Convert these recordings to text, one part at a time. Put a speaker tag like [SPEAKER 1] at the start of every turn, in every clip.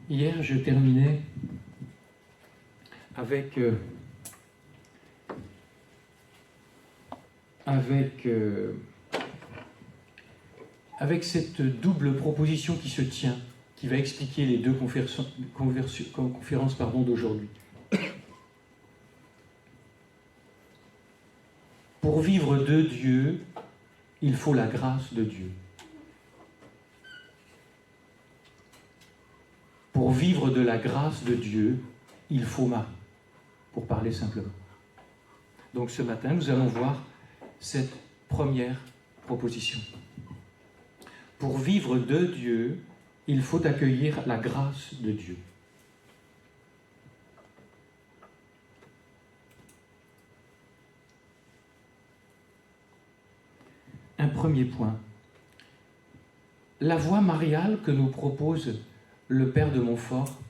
[SPEAKER 1] Hier, je terminais avec cette double proposition qui se tient, qui va expliquer les deux conférences d'aujourd'hui. Pour vivre de Dieu, il faut la grâce de Dieu. Pour vivre de la grâce de Dieu, il faut Marie, pour parler simplement. Donc ce matin, nous allons voir cette première proposition. Pour vivre de Dieu, il faut accueillir la grâce de Dieu. Un premier point. La voie mariale que nous propose le Père de Montfort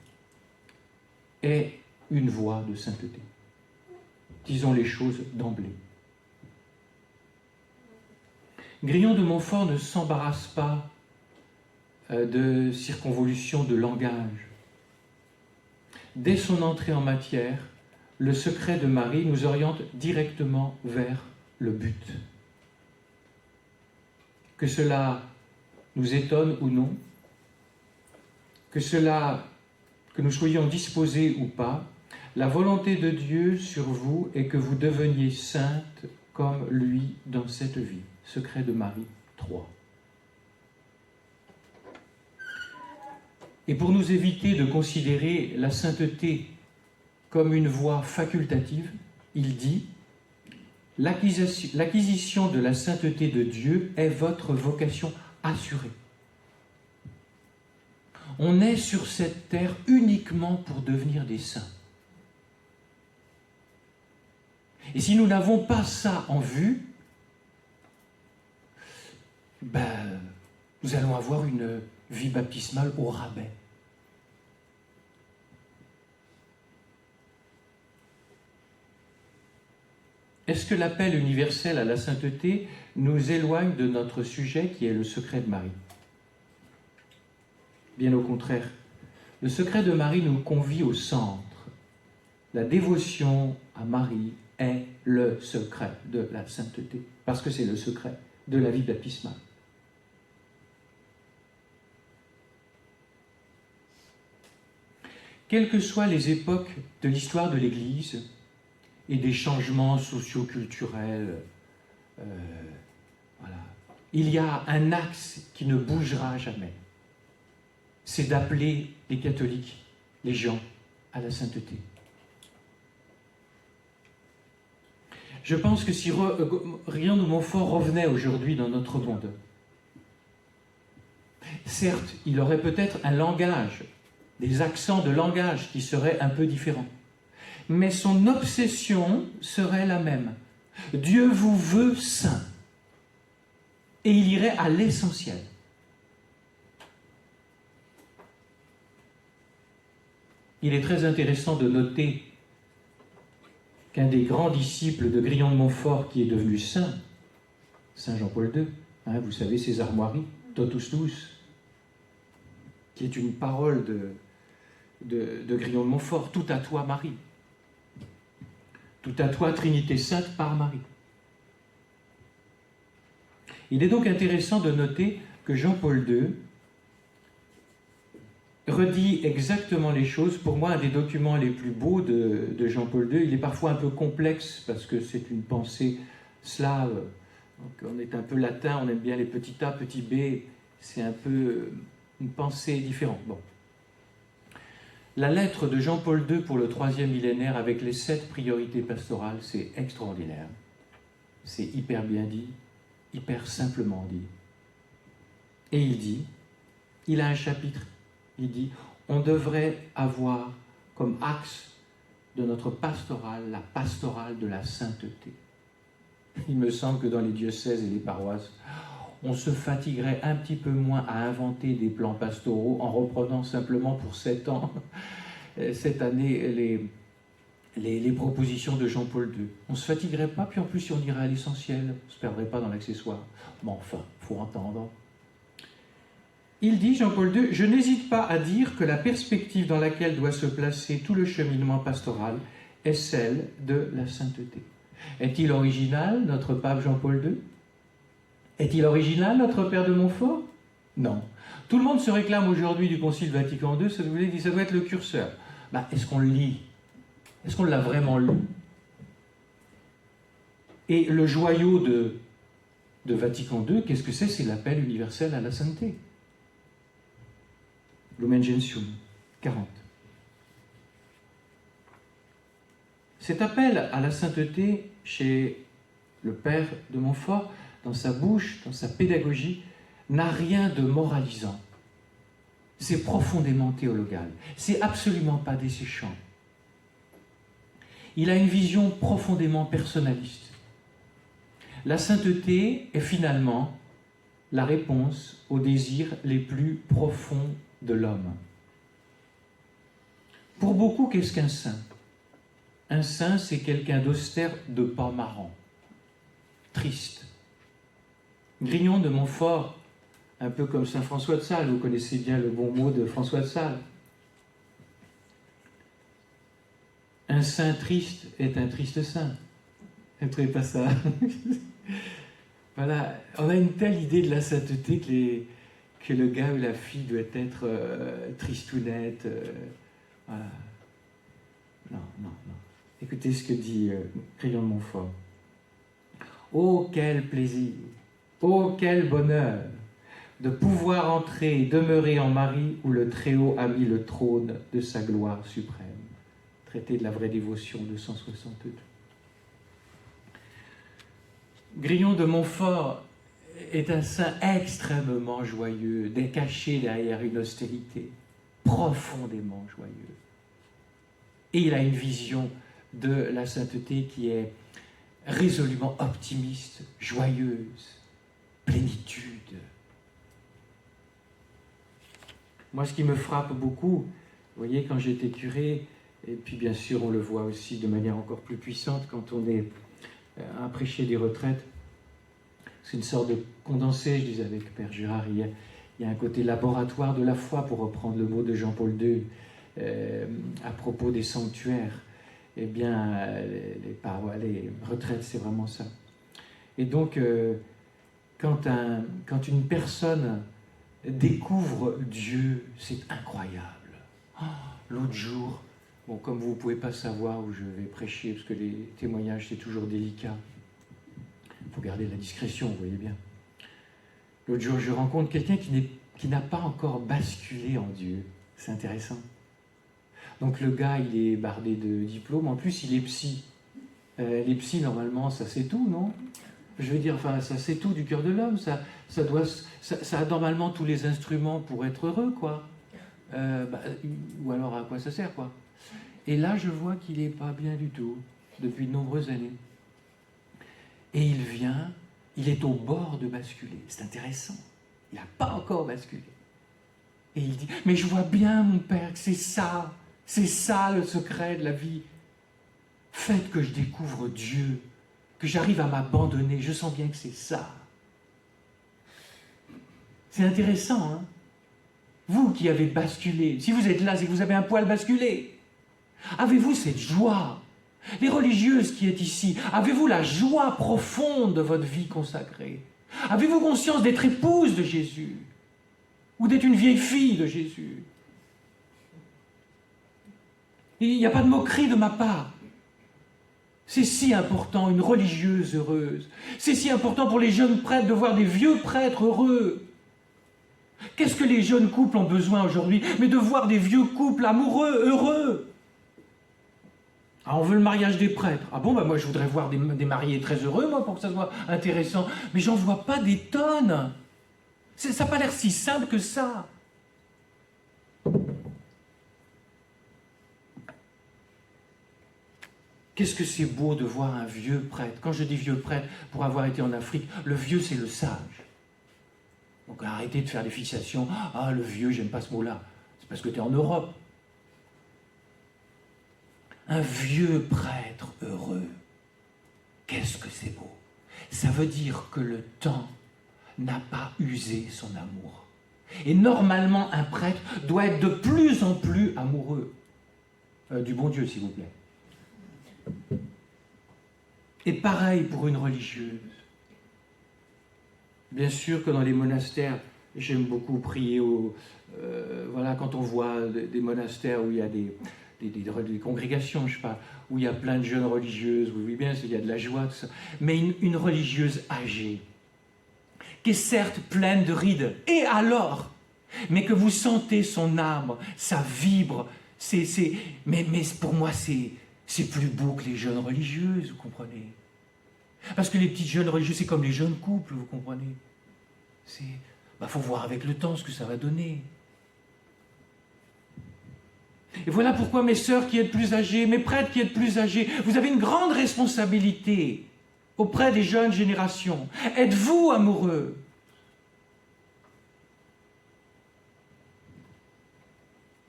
[SPEAKER 1] est une voie de sainteté. Disons les choses d'emblée. Grillon de Montfort ne s'embarrasse pas de circonvolution de langage. Dès son entrée en matière, le secret de Marie nous oriente directement vers le but. Que cela nous étonne ou non, que nous soyons disposés ou pas, la volonté de Dieu sur vous est que vous deveniez saintes comme lui dans cette vie. Secret de Marie 3. Et pour nous éviter de considérer la sainteté comme une voie facultative, il dit « L'acquisition de la sainteté de Dieu est votre vocation assurée. » On est sur cette terre uniquement pour devenir des saints. Et si nous n'avons pas ça en vue, nous allons avoir une vie baptismale au rabais. Est-ce que l'appel universel à la sainteté nous éloigne de notre sujet qui est le secret de Marie ? Bien au contraire, le secret de Marie nous convie au centre. La dévotion à Marie est le secret de la sainteté, parce que c'est le secret de la vie baptismale. Quelles que soient les époques de l'histoire de l'Église et des changements socio-culturels, il y a un axe qui ne bougera jamais. C'est d'appeler les catholiques, les gens, à la sainteté. Je pense que si Grillon de Montfort revenait aujourd'hui dans notre monde, certes, il aurait peut-être un langage, des accents de langage qui seraient un peu différents, mais son obsession serait la même. Dieu vous veut saint, et il irait à l'essentiel. Il est très intéressant de noter qu'un des grands disciples de Grillon de Montfort qui est devenu saint, Saint Jean-Paul II, vous savez, ses armoiries, Totus Tuus, qui est une parole de Grillon de Montfort, tout à toi Marie, tout à toi Trinité Sainte par Marie. Il est donc intéressant de noter que Jean-Paul II redit exactement les choses. Pour moi, un des documents les plus beaux de Jean-Paul II, il est parfois un peu complexe parce que c'est une pensée slave. Donc on est un peu latin, on aime bien les petits a, petits b, c'est un peu une pensée différente. Bon. La lettre de Jean-Paul II pour le 3e millénaire avec les 7 priorités pastorales, c'est extraordinaire. C'est hyper bien dit, hyper simplement dit. Et il a un chapitre. Il dit, on devrait avoir comme axe de notre pastorale, la pastorale de la sainteté. Il me semble que dans les diocèses et les paroisses, on se fatiguerait un petit peu moins à inventer des plans pastoraux en reprenant simplement pour 7 ans, cette année, les propositions de Jean-Paul II. On ne se fatiguerait pas, puis en plus, si on irait à l'essentiel, on ne se perdrait pas dans l'accessoire. Mais enfin, il faut entendre. Il dit, Jean-Paul II, « Je n'hésite pas à dire que la perspective dans laquelle doit se placer tout le cheminement pastoral est celle de la sainteté. » Est-il original, notre pape Jean-Paul II? Est-il original, notre père de Montfort? Non. Tout le monde se réclame aujourd'hui du Concile Vatican II, ça doit être le curseur. Est-ce qu'on le lit? Est-ce qu'on l'a vraiment lu? Et le joyau de Vatican II, qu'est-ce que c'est? C'est l'appel universel à la sainteté. Lumen Gentium, 40. Cet appel à la sainteté chez le père de Montfort, dans sa bouche, dans sa pédagogie, n'a rien de moralisant. C'est profondément théologal. C'est absolument pas desséchant. Il a une vision profondément personnaliste. La sainteté est finalement la réponse aux désirs les plus profonds de l'homme. Pour beaucoup, qu'est-ce qu'un saint? Un saint, c'est quelqu'un d'austère, de pas marrant, triste. Grignon de Montfort, un peu comme saint François de Sales, vous connaissez bien le bon mot de François de Sales. Un saint triste est un triste saint. Vous ne trouvez pas ça? Voilà, on a une telle idée de la sainteté que le gars ou la fille doit être tristounette. Voilà. Non. Écoutez ce que dit Grignon de Montfort. Oh, quel plaisir, oh, quel bonheur de pouvoir entrer et demeurer en Marie où le Très-Haut a mis le trône de sa gloire suprême. Traité de la vraie dévotion, 262. Grignon de Montfort est un saint extrêmement joyeux, caché derrière une austérité, profondément joyeux. Et il a une vision de la sainteté qui est résolument optimiste, joyeuse, plénitude. Moi, ce qui me frappe beaucoup, vous voyez, quand j'étais curé, et puis bien sûr on le voit aussi de manière encore plus puissante quand on est à prêcher des retraites, c'est une sorte de condensé, je disais avec Père Gérard, il y a un côté laboratoire de la foi, pour reprendre le mot de Jean-Paul II, à propos des sanctuaires. Eh bien, les retraites, c'est vraiment ça. Et donc, quand une personne découvre Dieu, c'est incroyable. L'autre jour, bon, comme vous ne pouvez pas savoir où je vais prêcher, parce que les témoignages, c'est toujours délicat. Il faut garder la discrétion, vous voyez bien. L'autre jour, je rencontre quelqu'un qui n'a pas encore basculé en Dieu. C'est intéressant. Donc le gars, il est bardé de diplômes. En plus, il est psy. Les psys, normalement, ça c'est tout, non? Je veux dire, enfin, ça c'est tout du cœur de l'homme. Ça a normalement tous les instruments pour être heureux, quoi. Ou alors, à quoi ça sert, quoi? Et là, je vois qu'il n'est pas bien du tout, depuis de nombreuses années. Et il est au bord de basculer. C'est intéressant. Il n'a pas encore basculé. Et il dit, mais je vois bien, mon père, que c'est ça le secret de la vie. Faites que je découvre Dieu, que j'arrive à m'abandonner. Je sens bien que c'est ça. C'est intéressant, hein? Vous qui avez basculé, si vous êtes là, c'est que vous avez un poil basculé. Avez-vous cette joie? Les religieuses qui êtes ici, avez-vous la joie profonde de votre vie consacrée? Avez-vous conscience d'être épouse de Jésus? Ou d'être une vieille fille de Jésus? Il n'y a pas de moquerie de ma part. C'est si important, une religieuse heureuse. C'est si important pour les jeunes prêtres de voir des vieux prêtres heureux. Qu'est-ce que les jeunes couples ont besoin aujourd'hui? Mais de voir des vieux couples amoureux, heureux. Ah, on veut le mariage des prêtres. Ah bon, moi je voudrais voir des mariés très heureux, moi, pour que ça soit intéressant. Mais j'en vois pas des tonnes. Ça n'a pas l'air si simple que ça. Qu'est-ce que c'est beau de voir un vieux prêtre. Quand je dis vieux prêtre, pour avoir été en Afrique, le vieux c'est le sage. Donc arrêtez de faire des fixations. Ah, le vieux, j'aime pas ce mot-là. C'est parce que tu es en Europe. Un vieux prêtre heureux. Qu'est-ce que c'est beau. Ça veut dire que le temps n'a pas usé son amour. Et normalement, un prêtre doit être de plus en plus amoureux du bon Dieu, s'il vous plaît. Et pareil pour une religieuse. Bien sûr que dans les monastères, j'aime beaucoup prier voilà, quand on voit des monastères où il y a des congrégations, je sais pas, où il y a plein de jeunes religieuses, vous voyez bien, il y a de la joie, tout ça. Mais une religieuse âgée, qui est certes pleine de rides, et alors, mais que vous sentez son âme, ça vibre, mais pour moi c'est plus beau que les jeunes religieuses, vous comprenez? Parce que les petites jeunes religieuses, c'est comme les jeunes couples, vous comprenez? Faut voir avec le temps ce que ça va donner. Et voilà pourquoi mes sœurs qui êtes plus âgées, mes prêtres qui êtes plus âgés, vous avez une grande responsabilité auprès des jeunes générations. Êtes-vous amoureux?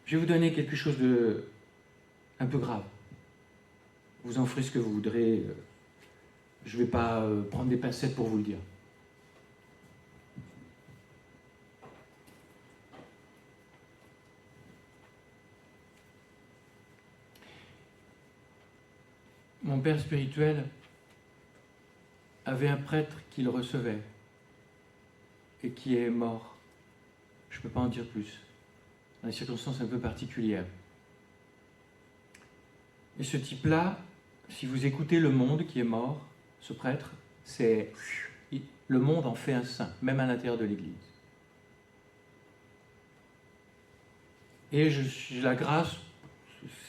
[SPEAKER 1] Je vais vous donner quelque chose de un peu grave. Vous en ferez ce que vous voudrez. Je ne vais pas prendre des pincettes pour vous le dire. Mon père spirituel avait un prêtre qui le recevait et qui est mort. Je ne peux pas en dire plus, dans des circonstances un peu particulières. Et ce type-là, si vous écoutez le monde qui est mort, ce prêtre, le monde en fait un saint, même à l'intérieur de l'Église. Et j'ai la grâce,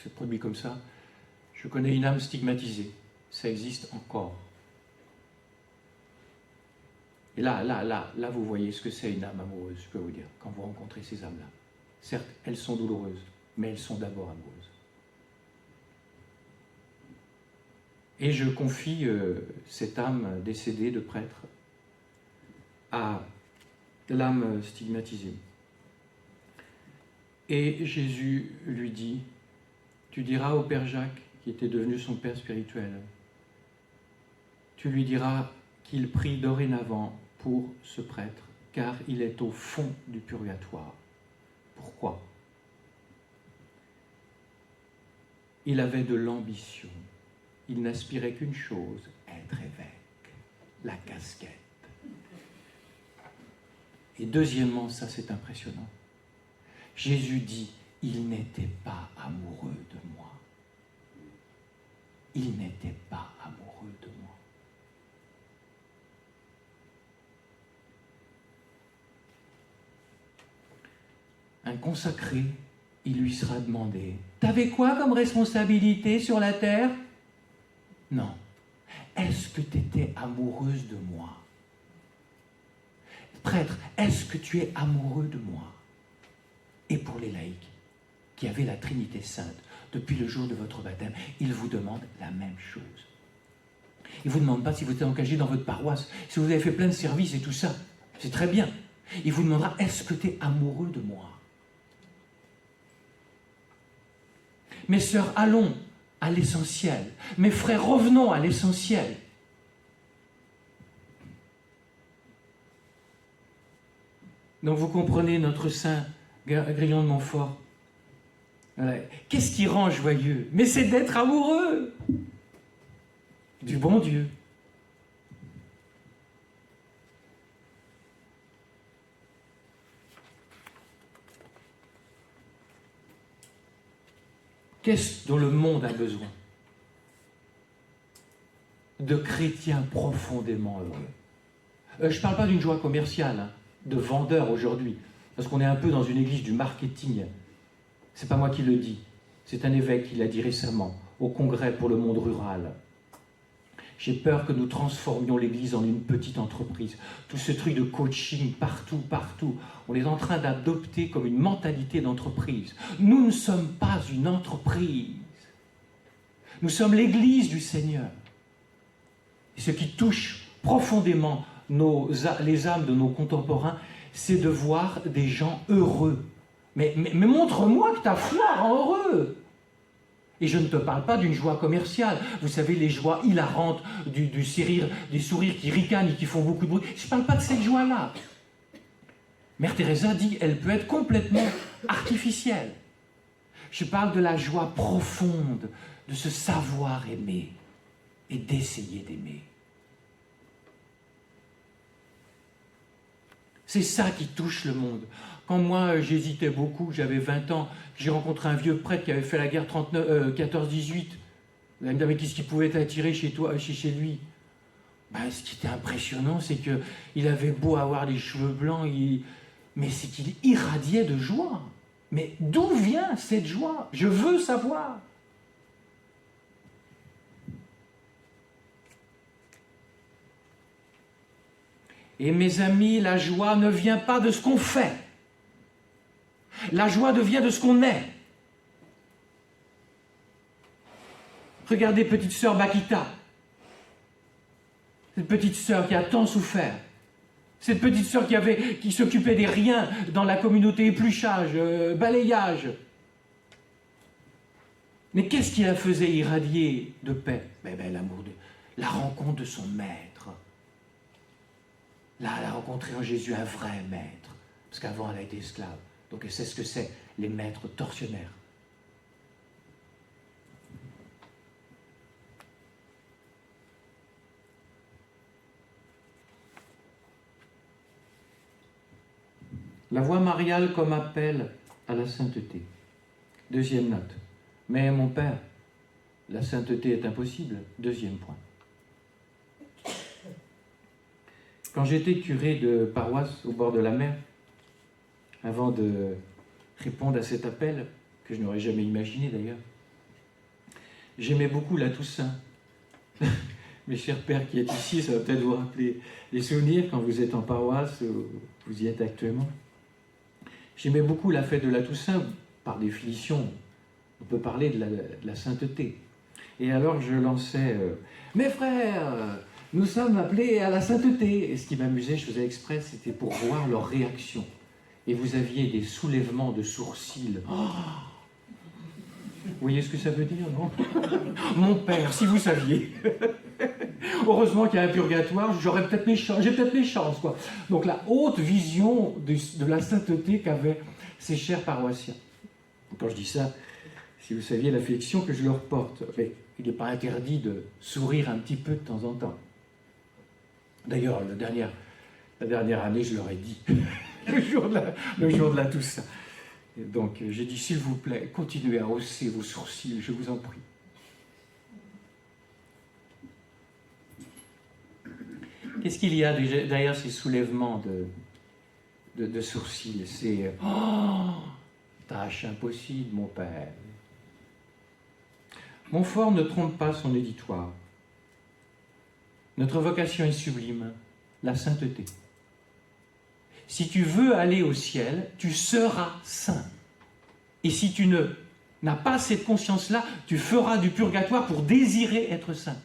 [SPEAKER 1] c'est produit comme ça, je connais une âme stigmatisée. Ça existe encore. Et là, vous voyez ce que c'est une âme amoureuse, je peux vous dire, quand vous rencontrez ces âmes-là. Certes, elles sont douloureuses, mais elles sont d'abord amoureuses. Et je confie cette âme décédée de prêtre à l'âme stigmatisée. Et Jésus lui dit, tu diras au Père Jacques, qui était devenu son père spirituel, tu lui diras qu'il prie dorénavant pour ce prêtre, car il est au fond du purgatoire. Pourquoi? Il avait de l'ambition. Il n'aspirait qu'une chose, être évêque, la casquette. Et deuxièmement, ça c'est impressionnant, Jésus dit, il n'était pas amoureux de moi. Il n'était pas amoureux de moi. Un consacré, il lui sera demandé, t'avais quoi comme responsabilité sur la terre? Non. Est-ce que tu étais amoureuse de moi? Prêtre, est-ce que tu es amoureux de moi? Et pour les laïcs, qui avaient la Trinité Sainte, depuis le jour de votre baptême, il vous demande la même chose. Il ne vous demande pas si vous êtes engagé dans votre paroisse, si vous avez fait plein de services et tout ça. C'est très bien. Il vous demandera, est-ce que tu es amoureux de moi? Mes sœurs, allons à l'essentiel. Mes frères, revenons à l'essentiel. Donc vous comprenez notre saint Grillon de Montfort. Qu'est-ce qui rend joyeux? Mais c'est d'être amoureux du bon Dieu. Qu'est-ce dont le monde a besoin? De chrétiens profondément heureux. Je ne parle pas d'une joie commerciale, hein, de vendeurs aujourd'hui, parce qu'on est un peu dans une église du marketing. Ce n'est pas moi qui le dis, c'est un évêque qui l'a dit récemment, au congrès pour le monde rural. J'ai peur que nous transformions l'Église en une petite entreprise. Tout ce truc de coaching partout, on est en train d'adopter comme une mentalité d'entreprise. Nous ne sommes pas une entreprise. Nous sommes l'Église du Seigneur. Et ce qui touche profondément les âmes de nos contemporains, c'est de voir des gens heureux. Mais montre-moi que ta foi rend heureux. Et je ne te parle pas d'une joie commerciale. Vous savez, les joies hilarantes, des sourires qui ricanent et qui font beaucoup de bruit. Je ne parle pas de cette joie-là. Mère Teresa dit, elle peut être complètement artificielle. Je parle de la joie profonde, de se savoir aimer et d'essayer d'aimer. C'est ça qui touche le monde. Quand moi, j'hésitais beaucoup, j'avais 20 ans, j'ai rencontré un vieux prêtre qui avait fait la guerre 14-18. Vous allez me dire, mais qu'est-ce qui pouvait t'attirer chez lui? Ben, ce qui était impressionnant, c'est qu'il avait beau avoir les cheveux blancs, mais c'est qu'il irradiait de joie. Mais d'où vient cette joie? Je veux savoir. Et mes amis, la joie ne vient pas de ce qu'on fait. La joie vient de ce qu'on est. Regardez petite sœur Bakita. Cette petite sœur qui a tant souffert. Cette petite sœur qui s'occupait des riens dans la communauté, épluchage, balayage. Mais qu'est-ce qui la faisait irradier de paix? L'amour, la rencontre de son maître. Là, elle a rencontré en Jésus un vrai maître. Parce qu'avant, elle a été esclave. Donc elle sait ce que c'est, les maîtres tortionnaires. La voie mariale comme appel à la sainteté. Deuxième note. Mais mon père, la sainteté est impossible. Deuxième point. Quand j'étais curé de paroisse au bord de la mer, avant de répondre à cet appel, que je n'aurais jamais imaginé d'ailleurs, j'aimais beaucoup la Toussaint. Mes chers pères qui êtes ici, ça va peut-être vous rappeler les souvenirs quand vous êtes en paroisse ou vous y êtes actuellement. J'aimais beaucoup la fête de la Toussaint. Par définition, on peut parler de la sainteté. Et alors je lançais mes frères, nous sommes appelés à la sainteté. Et ce qui m'amusait, je faisais exprès, c'était pour voir leur réaction. Et vous aviez des soulèvements de sourcils. Oh, vous voyez ce que ça veut dire, non? Mon père, si vous saviez. Heureusement qu'il y a un purgatoire, j'ai peut-être mes chances, quoi. Donc la haute vision de la sainteté qu'avaient ces chers paroissiens. Quand je dis ça, si vous saviez l'affection que je leur porte, mais il n'est pas interdit de sourire un petit peu de temps en temps. D'ailleurs, la dernière année, je leur ai dit, le jour de la Toussaint. Et donc, j'ai dit, s'il vous plaît, continuez à hausser vos sourcils, je vous en prie. Qu'est-ce qu'il y a derrière ces soulèvements de sourcils? C'est « Oh, tâche impossible, mon père ». Montfort ne trompe pas son éditoire. Notre vocation est sublime, la sainteté. Si tu veux aller au ciel, tu seras saint. Et si tu n'as pas cette conscience-là, tu feras du purgatoire pour désirer être saint.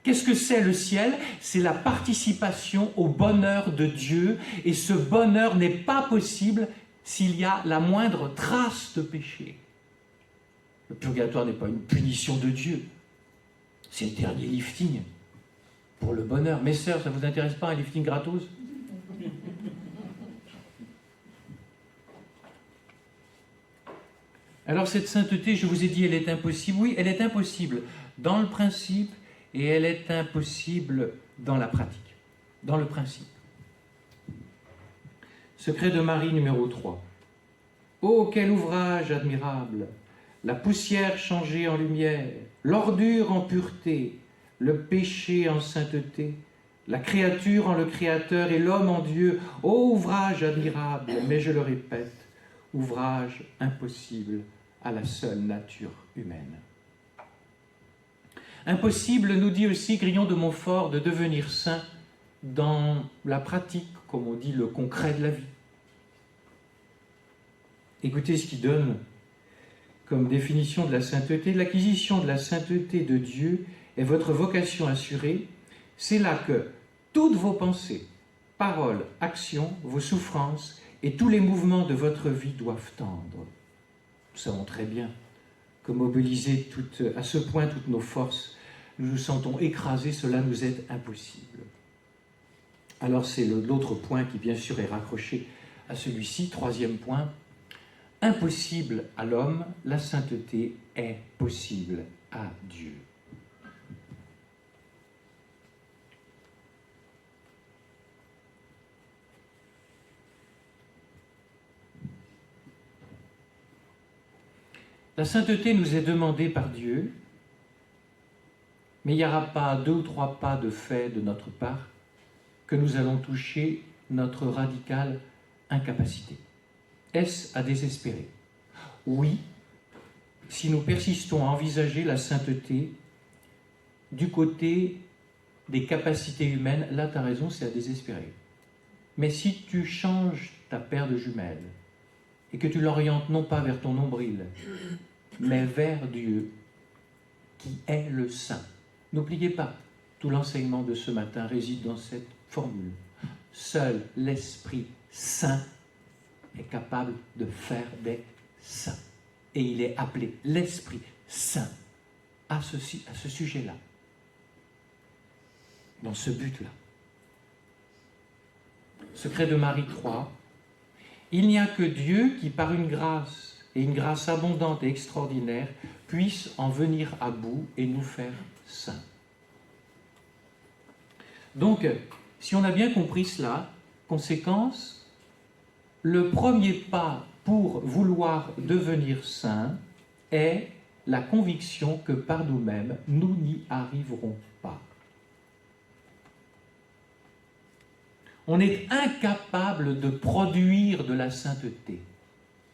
[SPEAKER 1] Qu'est-ce que c'est le ciel? C'est la participation au bonheur de Dieu, et ce bonheur n'est pas possible s'il y a la moindre trace de péché. Le purgatoire n'est pas une punition de Dieu, c'est le dernier lifting pour le bonheur. Mes sœurs, ça ne vous intéresse pas un lifting gratos? Alors cette sainteté, je vous ai dit, elle est impossible. Oui, elle est impossible dans le principe, et elle est impossible dans la pratique, dans le principe. Secret de Marie numéro 3. Oh, quel ouvrage admirable! La poussière changée en lumière, l'ordure en pureté, le péché en sainteté, la créature en le Créateur et l'homme en Dieu. Oh, ouvrage admirable, mais je le répète, ouvrage impossible à la seule nature humaine. Impossible, nous dit aussi Grillon de Montfort, de devenir saint dans la pratique, comme on dit, le concret de la vie. Écoutez ce qu'il donne comme définition de la sainteté. L'acquisition de la sainteté de Dieu est votre vocation assurée. C'est là que toutes vos pensées, paroles, actions, vos souffrances et tous les mouvements de votre vie doivent tendre. Nous savons très bien que mobiliser à ce point toutes nos forces, nous nous sentons écrasés, cela nous est impossible. Alors c'est l'autre point qui bien sûr est raccroché à celui-ci, troisième point. Impossible à l'homme, la sainteté est possible à Dieu. La sainteté nous est demandée par Dieu, mais il n'y aura pas 2 ou 3 pas de fait de notre part que nous allons toucher notre radicale incapacité. Est-ce à désespérer? Oui, si nous persistons à envisager la sainteté du côté des capacités humaines, là tu as raison, c'est à désespérer. Mais si tu changes ta paire de jumelles et que tu l'orientes non pas vers ton nombril, mais vers Dieu, qui est le Saint. N'oubliez pas, tout l'enseignement de ce matin réside dans cette formule. Seul l'Esprit Saint est capable de faire des saints. Et il est appelé l'Esprit Saint à ce sujet-là, dans ce but-là. Secret de Marie 3, il n'y a que Dieu qui, par une grâce, et une grâce abondante et extraordinaire, puisse en venir à bout et nous faire saints. Donc, si on a bien compris cela, conséquence, le premier pas pour vouloir devenir saint est la conviction que par nous-mêmes, nous n'y arriverons pas. On est incapable de produire de la sainteté.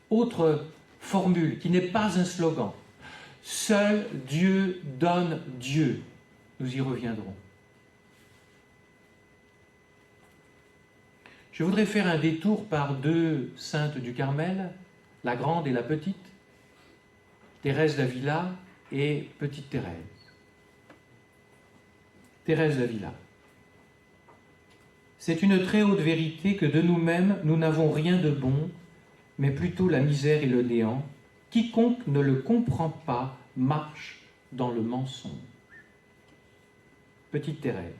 [SPEAKER 1] Autre formule qui n'est pas un slogan. Seul Dieu donne Dieu. Nous y reviendrons. Je voudrais faire un détour par 2 saintes du Carmel, la grande et la petite, Thérèse d'Avila et petite Thérèse. Thérèse d'Avila. C'est une très haute vérité que de nous-mêmes, nous n'avons rien de bon, mais plutôt la misère et le néant. Quiconque ne le comprend pas marche dans le mensonge. Petite Thérèse.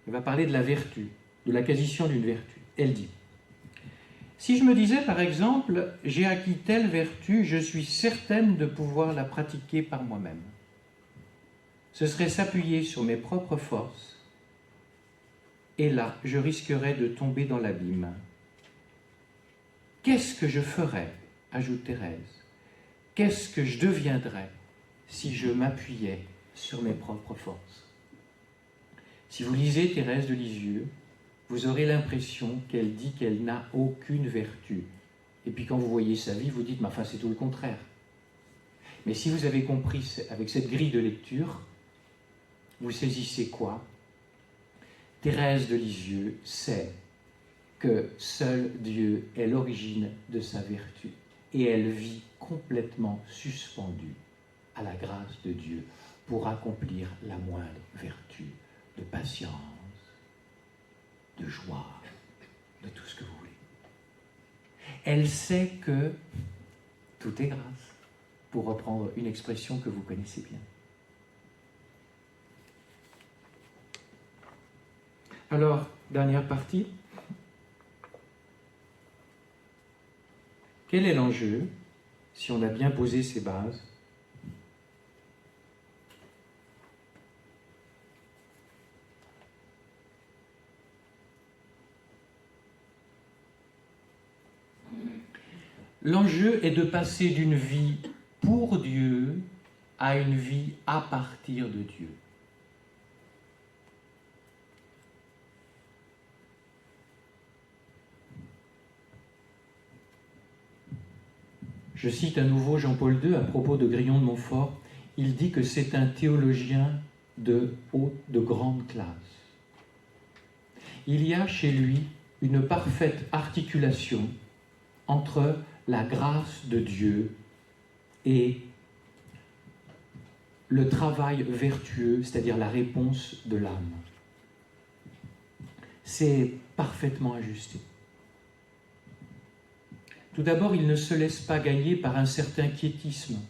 [SPEAKER 1] Elle va parler de la vertu, de l'acquisition d'une vertu. Elle dit, si je me disais par exemple, j'ai acquis telle vertu, je suis certaine de pouvoir la pratiquer par moi-même. Ce serait s'appuyer sur mes propres forces, et là, je risquerais de tomber dans l'abîme. Qu'est-ce que je ferais, ajoute Thérèse, qu'est-ce que je deviendrais si je m'appuyais sur mes propres forces? Si vous lisez Thérèse de Lisieux, vous aurez l'impression qu'elle dit qu'elle n'a aucune vertu. Et puis quand vous voyez sa vie, vous dites, mais enfin c'est tout le contraire. Mais si vous avez compris avec cette grille de lecture, vous saisissez quoi? Thérèse de Lisieux sait que seul Dieu est l'origine de sa vertu. Et elle vit complètement suspendue à la grâce de Dieu pour accomplir la moindre vertu de patience, de joie, de tout ce que vous voulez. Elle sait que tout est grâce, pour reprendre une expression que vous connaissez bien. Alors, dernière partie. Quel est l'enjeu, si on a bien posé ses bases? L'enjeu est de passer d'une vie pour Dieu à une vie à partir de Dieu. Je cite à nouveau Jean-Paul II à propos de Grillon de Montfort. Il dit que c'est un théologien de grande classe. Il y a chez lui une parfaite articulation entre la grâce de Dieu et le travail vertueux, c'est-à-dire la réponse de l'âme. C'est parfaitement ajusté. Tout d'abord, il ne se laisse pas gagner par un certain quiétisme.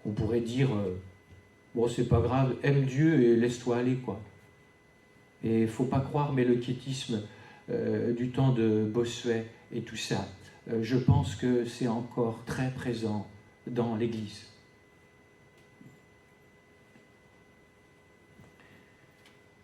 [SPEAKER 1] On pourrait dire Bon, c'est pas grave, aime Dieu et laisse-toi aller, quoi. Et il ne faut pas croire, mais le quiétisme du temps de Bossuet et tout ça, je pense que c'est encore très présent dans l'Église.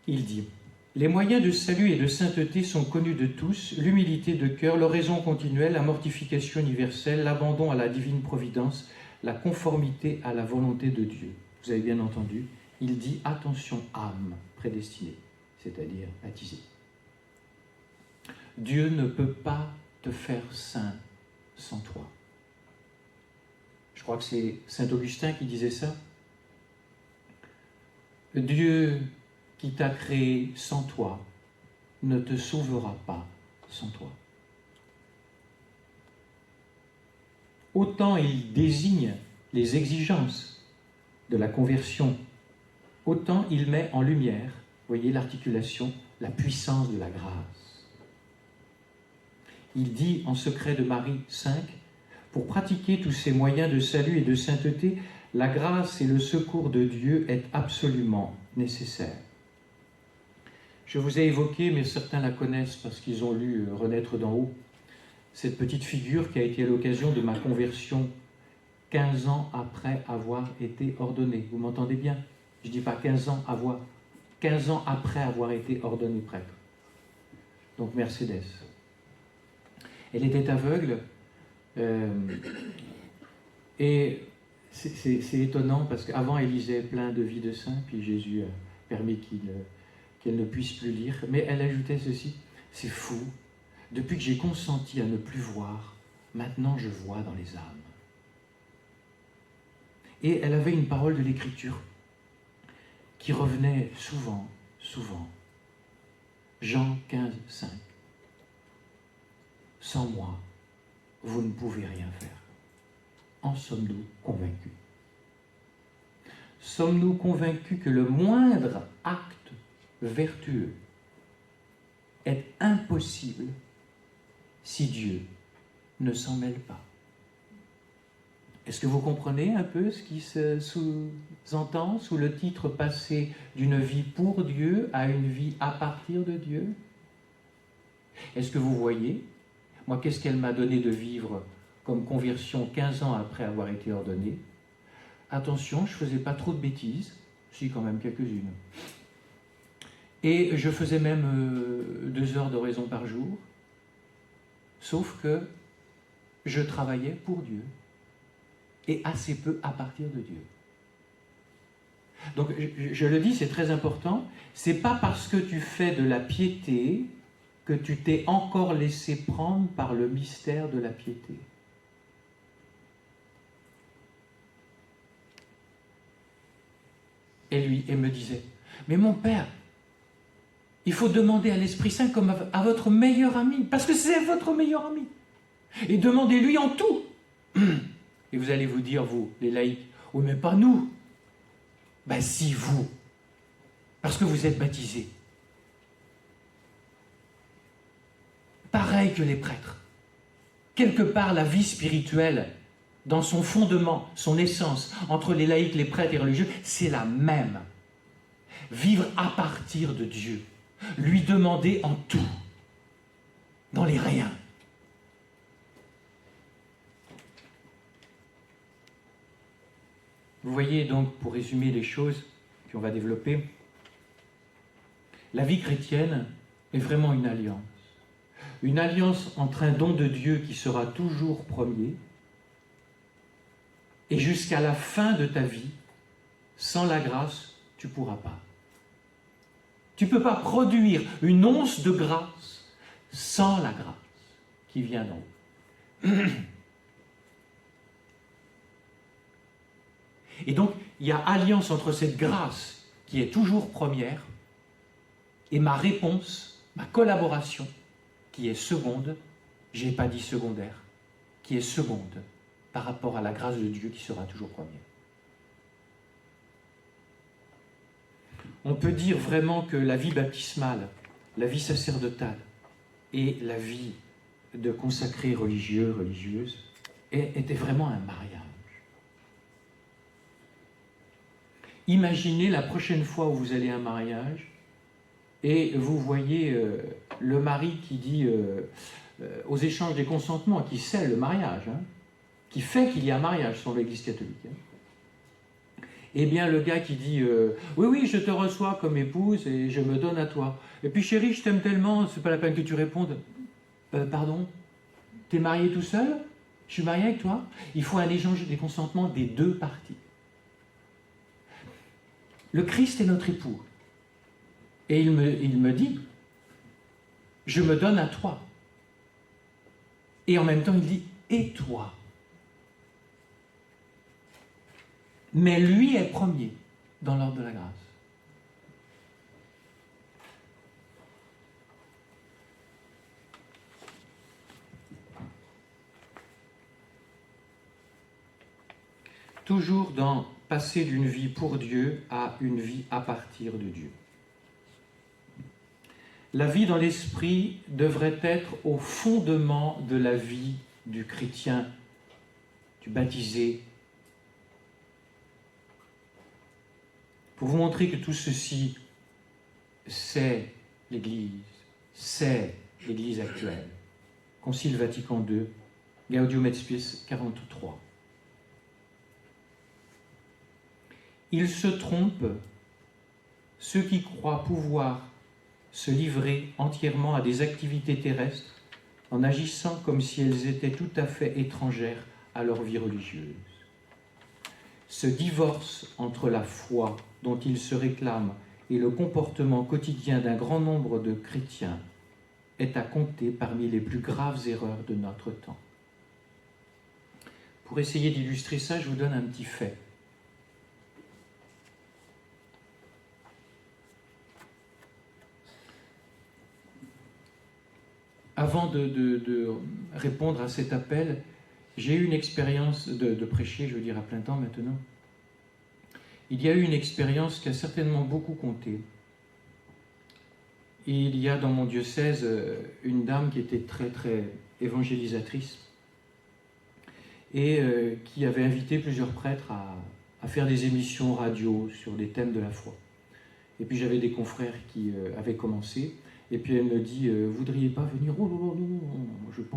[SPEAKER 1] Il dit, « Les moyens de salut et de sainteté sont connus de tous, l'humilité de cœur, l'oraison continuelle, la mortification universelle, l'abandon à la divine providence, la conformité à la volonté de Dieu. » Vous avez bien entendu, il dit « Attention, âme prédestinée », c'est-à-dire baptisée. Dieu ne peut pas te faire saint sans toi. Je crois que c'est saint Augustin qui disait ça. Dieu qui t'a créé sans toi ne te sauvera pas sans toi. Autant il désigne les exigences de la conversion, autant il met en lumière, voyez l'articulation, la puissance de la grâce. Il dit en secret de Marie 5, pour pratiquer tous ces moyens de salut et de sainteté, la grâce et le secours de Dieu est absolument nécessaire. Je vous ai évoqué, mais certains la connaissent parce qu'ils ont lu Renaître d'en haut, cette petite figure qui a été à l'occasion de ma conversion 15 ans après avoir été ordonné. Vous m'entendez bien? Je ne dis pas 15 ans après avoir été ordonné prêtre. Donc Mercedes. Elle était aveugle et c'est étonnant parce qu'avant elle lisait plein de vies de saints, puis Jésus a permis qu'elle ne puisse plus lire. Mais elle ajoutait ceci, c'est fou, depuis que j'ai consenti à ne plus voir, maintenant je vois dans les âmes. Et elle avait une parole de l'Écriture qui revenait souvent. Jean 15, 5. Sans moi, vous ne pouvez rien faire. En sommes-nous convaincus? Sommes-nous convaincus que le moindre acte vertueux est impossible si Dieu ne s'en mêle pas? Est-ce que vous comprenez un peu ce qui se sous-entend sous le titre « Passer d'une vie pour Dieu à une vie à partir de Dieu » ? Est-ce que vous voyez? Moi, qu'est-ce qu'elle m'a donné de vivre comme conversion 15 ans après avoir été ordonné? Attention, je ne faisais pas trop de bêtises, si quand même quelques-unes. Et je faisais même 2 heures d'oraison par jour, sauf que je travaillais pour Dieu, et assez peu à partir de Dieu. Donc, je le dis, c'est très important, c'est pas parce que tu fais de la piété que tu t'es encore laissé prendre par le mystère de la piété. Et me disait, mais mon père, il faut demander à l'Esprit Saint comme à votre meilleur ami, parce que c'est votre meilleur ami. Et demandez-lui en tout. Et vous allez vous dire, vous, les laïcs, oui, mais pas nous. Ben si, vous. Parce que vous êtes baptisés. Pareil que les prêtres. Quelque part, la vie spirituelle, dans son fondement, son essence, entre les laïcs, les prêtres et les religieux, c'est la même. Vivre à partir de Dieu. Lui demander en tout. Dans les riens. Vous voyez donc, pour résumer les choses qu'on va développer, la vie chrétienne est vraiment une alliance. Une alliance entre un don de Dieu qui sera toujours premier, et jusqu'à la fin de ta vie, sans la grâce, tu ne pourras pas. Tu ne peux pas produire une once de grâce sans la grâce qui vient d'en haut. Et donc, il y a alliance entre cette grâce qui est toujours première et ma réponse, ma collaboration, qui est seconde, je n'ai pas dit secondaire, qui est seconde par rapport à la grâce de Dieu qui sera toujours première. On peut dire vraiment que la vie baptismale, la vie sacerdotale et la vie de consacré religieux, religieuse, était vraiment un mariage. Imaginez la prochaine fois où vous allez à un mariage et vous voyez le mari qui dit aux échanges des consentements, qui scelle le mariage, hein, qui fait qu'il y a un mariage selon l'Église catholique. Hein. Eh bien, le gars qui dit oui, oui, je te reçois comme épouse et je me donne à toi. Et puis, chérie, je t'aime tellement, c'est pas la peine que tu répondes. Pardon, t'es marié tout seul? Je suis marié avec toi? Il faut un échange des consentements des deux parties. Le Christ est notre époux. Et il me dit, je me donne à toi. Et en même temps, il dit, et toi? Mais lui est premier dans l'ordre de la grâce. Toujours dans passer d'une vie pour Dieu à une vie à partir de Dieu. La vie dans l'esprit devrait être au fondement de la vie du chrétien, du baptisé. Pour vous montrer que tout ceci, c'est l'Église actuelle. Concile Vatican II, Gaudium et Spes 43. Ils se trompent, ceux qui croient pouvoir se livrer entièrement à des activités terrestres en agissant comme si elles étaient tout à fait étrangères à leur vie religieuse. Ce divorce entre la foi dont ils se réclament et le comportement quotidien d'un grand nombre de chrétiens est à compter parmi les plus graves erreurs de notre temps. Pour essayer d'illustrer ça, je vous donne un petit fait. Avant de répondre à cet appel, j'ai eu une expérience de prêcher, je veux dire à plein temps maintenant. Il y a eu une expérience qui a certainement beaucoup compté. Et il y a dans mon diocèse une dame qui était très très évangélisatrice et qui avait invité plusieurs prêtres à faire des émissions radio sur des thèmes de la foi. Et puis j'avais des confrères qui avaient commencé. Et puis elle me dit, vous voudriez pas venir? Oh non, non, non, je ne veux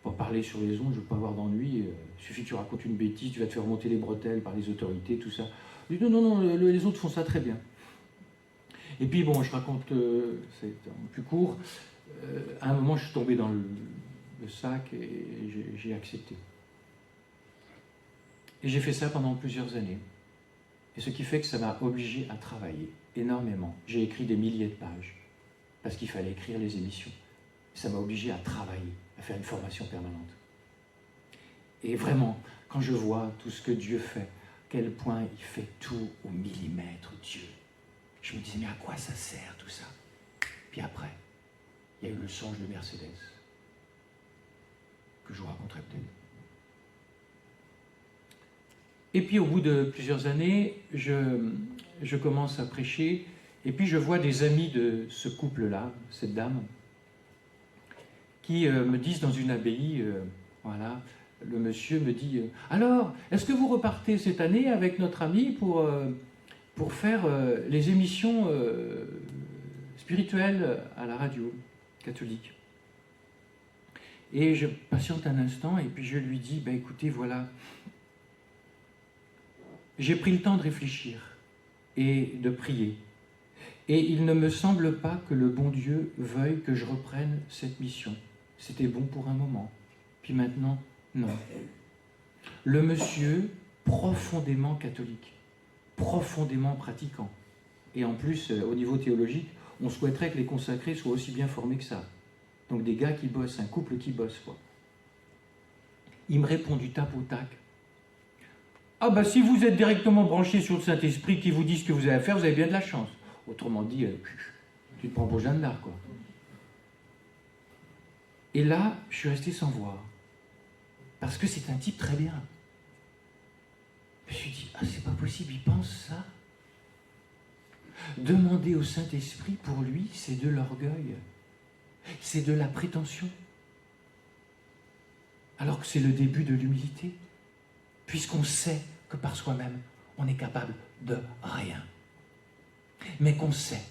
[SPEAKER 1] pas parler sur les ondes, je ne veux pas avoir d'ennui. Il suffit que tu racontes une bêtise, tu vas te faire monter les bretelles par les autorités, tout ça. Je dis, non, non, non, les autres font ça très bien. Et puis bon, je raconte, c'est un plus court. À un moment, je suis tombé dans le sac et j'ai accepté. Et j'ai fait ça pendant plusieurs années. Et ce qui fait que ça m'a obligé à travailler énormément. J'ai écrit des milliers de pages. Parce qu'il fallait écrire les émissions. Ça m'a obligé à travailler, à faire une formation permanente. Et vraiment, quand je vois tout ce que Dieu fait, quel point il fait tout au millimètre, Dieu, je me disais, mais à quoi ça sert tout ça? Puis après, il y a eu le songe de Mercedes, que je vous raconterai peut-être. Et puis au bout de plusieurs années, je commence à prêcher. Et puis je vois des amis de ce couple-là, cette dame, qui me disent dans une abbaye, voilà, le monsieur me dit « Alors, est-ce que vous repartez cette année avec notre ami pour faire les émissions spirituelles à la radio catholique ?» Et je patiente un instant et puis je lui dis « Écoutez, voilà, j'ai pris le temps de réfléchir et de prier. Et il ne me semble pas que le bon Dieu veuille que je reprenne cette mission. C'était bon pour un moment. Puis maintenant, non. » Le monsieur, profondément catholique, profondément pratiquant. Et en plus, au niveau théologique, on souhaiterait que les consacrés soient aussi bien formés que ça. Donc des gars qui bossent, un couple qui bosse, quoi. Il me répond du tac au tac. « Ah si vous êtes directement branché sur le Saint-Esprit qui vous dit ce que vous avez à faire, vous avez bien de la chance. » Autrement dit, tu te prends pour Jeanne d'Arc, quoi. Et là, je suis resté sans voix. Parce que c'est un type très bien. Je me suis dit, c'est pas possible, il pense ça. Demander au Saint-Esprit, pour lui, c'est de l'orgueil. C'est de la prétention. Alors que c'est le début de l'humilité. Puisqu'on sait que par soi-même, on est capable de rien. Mais qu'on sait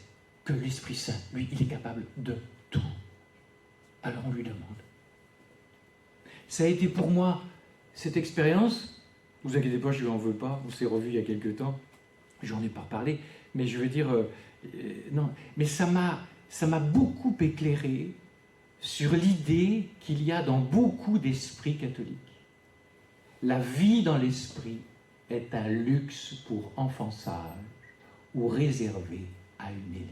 [SPEAKER 1] que l'Esprit Saint, lui, il est capable de tout. Alors on lui demande. Ça a été pour moi, cette expérience, ne vous inquiétez pas, je ne lui en veux pas, on s'est revus il y a quelque temps, j'en ai pas parlé, mais je veux dire, non, mais ça m'a beaucoup éclairé sur l'idée qu'il y a dans beaucoup d'esprits catholiques. La vie dans l'esprit est un luxe pour enfants sages ou réservé à une élite.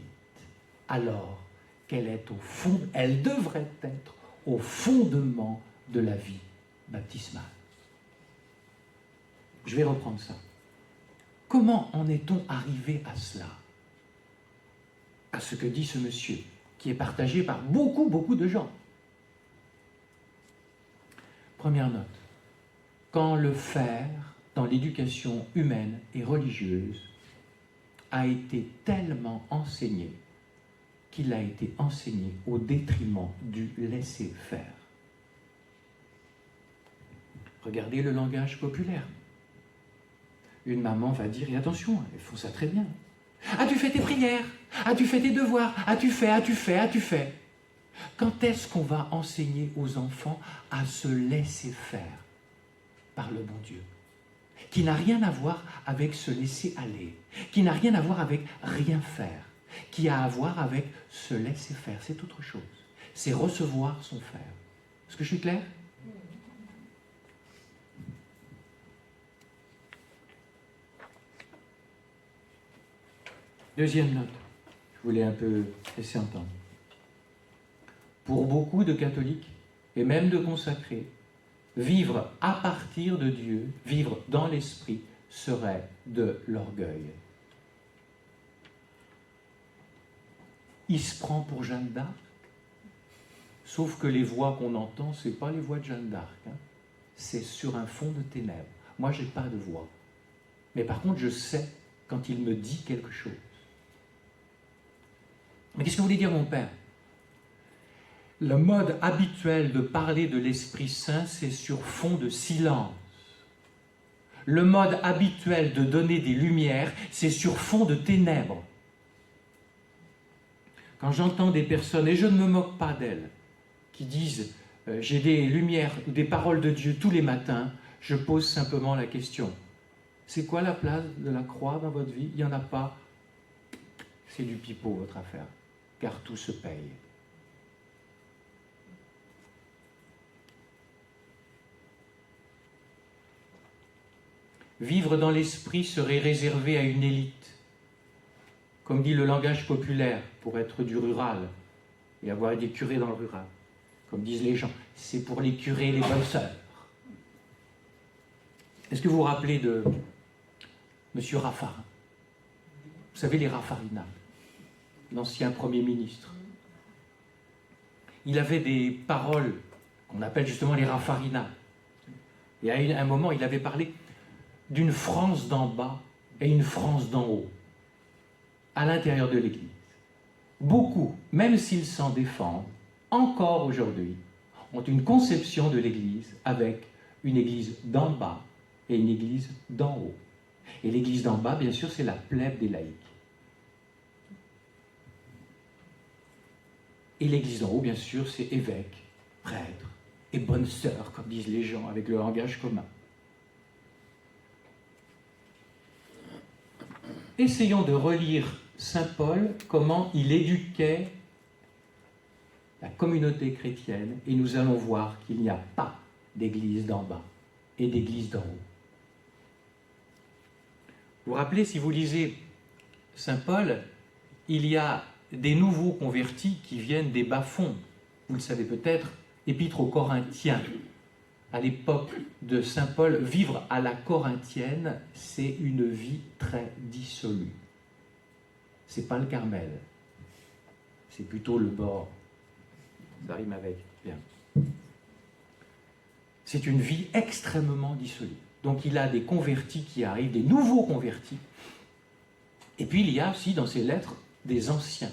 [SPEAKER 1] Alors qu'elle est au fond, elle devrait être au fondement de la vie baptismale. Je vais reprendre ça. Comment en est-on arrivé à cela? À ce que dit ce monsieur, qui est partagé par beaucoup de gens. Première note. Quand le faire dans l'éducation humaine et religieuse a été tellement enseigné qu'il a été enseigné au détriment du laisser-faire. Regardez le langage populaire. Une maman va dire, et attention, elles font ça très bien. As-tu fait tes prières? As-tu fait tes devoirs? As-tu fait? Quand est-ce qu'on va enseigner aux enfants à se laisser faire par le bon Dieu? Qui n'a rien à voir avec se laisser aller, qui n'a rien à voir avec rien faire, qui a à voir avec se laisser faire. C'est autre chose. C'est recevoir son faire. Est-ce que je suis clair? Deuxième note, je voulais un peu laisser entendre. Pour beaucoup de catholiques, et même de consacrés, vivre à partir de Dieu, vivre dans l'esprit, serait de l'orgueil. Il se prend pour Jeanne d'Arc, sauf que les voix qu'on entend, ce n'est pas les voix de Jeanne d'Arc, hein. C'est sur un fond de ténèbres. Moi, je n'ai pas de voix. Mais par contre, je sais quand il me dit quelque chose. Mais qu'est-ce que voulait dire mon père? Le mode habituel de parler de l'Esprit Saint, c'est sur fond de silence. Le mode habituel de donner des lumières, c'est sur fond de ténèbres. Quand j'entends des personnes, et je ne me moque pas d'elles, qui disent « j'ai des lumières ou des paroles de Dieu tous les matins », je pose simplement la question « c'est quoi la place de la croix dans votre vie ?» Il n'y en a pas. C'est du pipeau, votre affaire, car tout se paye. Vivre dans l'esprit serait réservé à une élite, comme dit le langage populaire, pour être du rural et avoir des curés dans le rural. Comme disent les gens, c'est pour les curés et les bonnes sœurs. Est-ce que vous vous rappelez de M. Raffarin? Vous savez, les Raffarinat, l'ancien Premier ministre. Il avait des paroles qu'on appelle justement les Raffarinat. Et à un moment, il avait parlé d'une France d'en bas et une France d'en haut, à l'intérieur de l'Église. Beaucoup, même s'ils s'en défendent, encore aujourd'hui, ont une conception de l'Église avec une Église d'en bas et une Église d'en haut. Et l'Église d'en bas, bien sûr, c'est la plèbe des laïcs. Et l'Église d'en haut, bien sûr, c'est évêques, prêtres et bonnes sœurs, comme disent les gens, avec le langage commun. Essayons de relire saint Paul, comment il éduquait la communauté chrétienne, et nous allons voir qu'il n'y a pas d'église d'en bas et d'église d'en haut. Vous vous rappelez, si vous lisez saint Paul, il y a des nouveaux convertis qui viennent des bas-fonds. Vous le savez peut-être, épître aux Corinthiens. À l'époque de saint Paul, vivre à la corinthienne, c'est une vie très dissolue. C'est pas le Carmel, c'est plutôt le bord. Ça rime avec, bien. C'est une vie extrêmement dissolue. Donc il a des convertis qui arrivent, des nouveaux convertis. Et puis il y a aussi dans ces lettres des anciens.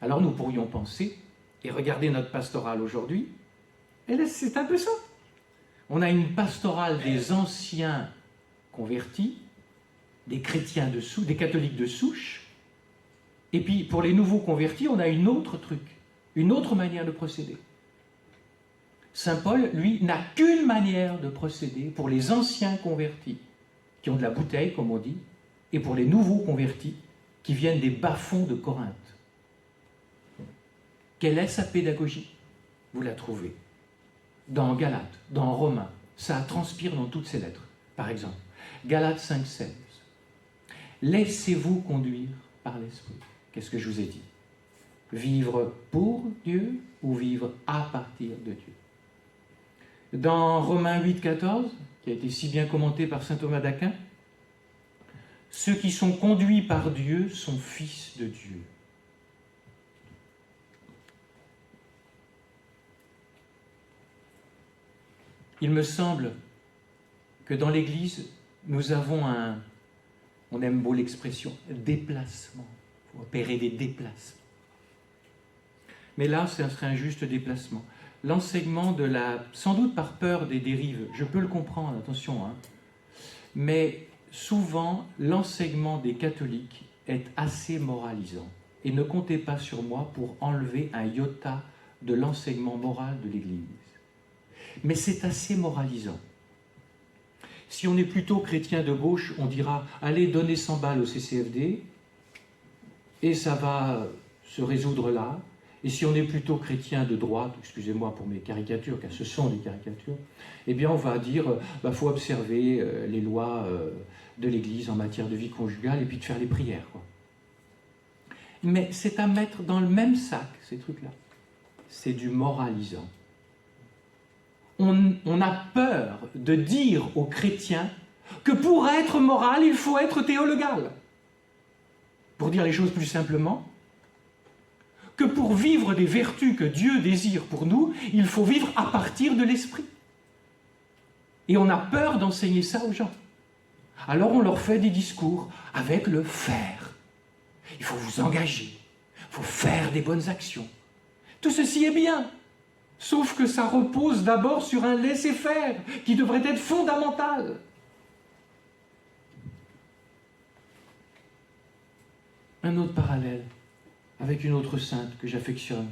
[SPEAKER 1] Alors nous pourrions penser, et regarder notre pastorale aujourd'hui, et là c'est un peu ça. On a une pastorale des anciens convertis des chrétiens de souche, des catholiques de souche. Et puis, pour les nouveaux convertis, on a une autre truc, une autre manière de procéder. Saint Paul, lui, n'a qu'une manière de procéder pour les anciens convertis, qui ont de la bouteille, comme on dit, et pour les nouveaux convertis, qui viennent des bas-fonds de Corinthe. Quelle est sa pédagogie? Vous la trouvez dans Galates, dans Romains. Ça transpire dans toutes ses lettres. Par exemple, Galates 5,16. Laissez-vous conduire par l'Esprit. Qu'est-ce que je vous ai dit? Vivre pour Dieu ou vivre à partir de Dieu? Dans Romains 8,14, qui a été si bien commenté par saint Thomas d'Aquin, ceux qui sont conduits par Dieu sont fils de Dieu. Il me semble que dans l'Église, nous avons on aime beau l'expression, déplacement. Il faut opérer des déplacements. Mais là, ce serait un juste déplacement. L'enseignement sans doute par peur des dérives, je peux le comprendre, attention, mais souvent, l'enseignement des catholiques est assez moralisant. Et ne comptez pas sur moi pour enlever un iota de l'enseignement moral de l'Église. Mais c'est assez moralisant. Si on est plutôt chrétien de gauche, on dira « allez, donnez 100 balles au CCFD, et ça va se résoudre là ». Et si on est plutôt chrétien de droite, excusez-moi pour mes caricatures, car ce sont des caricatures, eh bien on va dire faut observer les lois de l'Église en matière de vie conjugale et puis de faire les prières, quoi. Mais c'est à mettre dans le même sac, ces trucs-là. C'est du moralisant. On a peur de dire aux chrétiens que pour être moral, il faut être théologal. Pour dire les choses plus simplement, que pour vivre des vertus que Dieu désire pour nous, il faut vivre à partir de l'esprit. Et on a peur d'enseigner ça aux gens. Alors on leur fait des discours avec le faire. Il faut vous engager, il faut faire des bonnes actions. Tout ceci est bien, sauf que ça repose d'abord sur un laisser-faire qui devrait être fondamental. Un autre parallèle avec une autre sainte que j'affectionne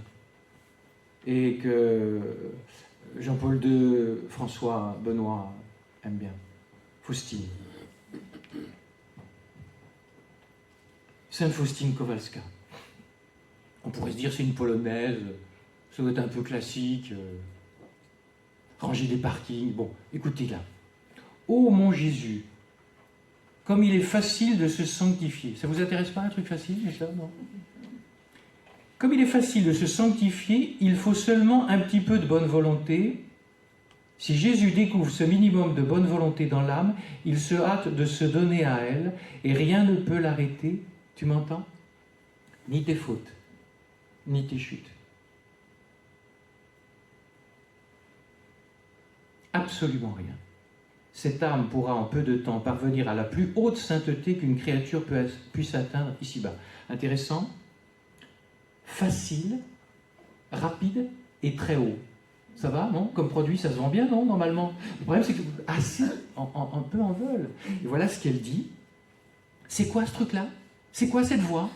[SPEAKER 1] et que Jean-Paul II, François, Benoît aiment bien, Faustine. Sainte Faustine Kowalska. On pourrait se dire c'est une polonaise, ça doit être un peu classique, ranger des parkings. Bon, écoutez là. Ô mon Jésus, comme il est facile de se sanctifier. Ça vous intéresse pas un truc facile, mais ça, non? Comme il est facile de se sanctifier, il faut seulement un petit peu de bonne volonté. Si Jésus découvre ce minimum de bonne volonté dans l'âme, il se hâte de se donner à elle et rien ne peut l'arrêter. Tu m'entends? Ni tes fautes, ni tes chutes. Absolument rien. Cette âme pourra en peu de temps parvenir à la plus haute sainteté qu'une créature puisse atteindre ici-bas. Intéressant, facile, rapide et très haut. Ça va, non? Comme produit, ça se vend bien, non, normalement? Le problème, c'est que assez, un peu en veulent. Et voilà ce qu'elle dit. C'est quoi ce truc-là? C'est quoi cette voie?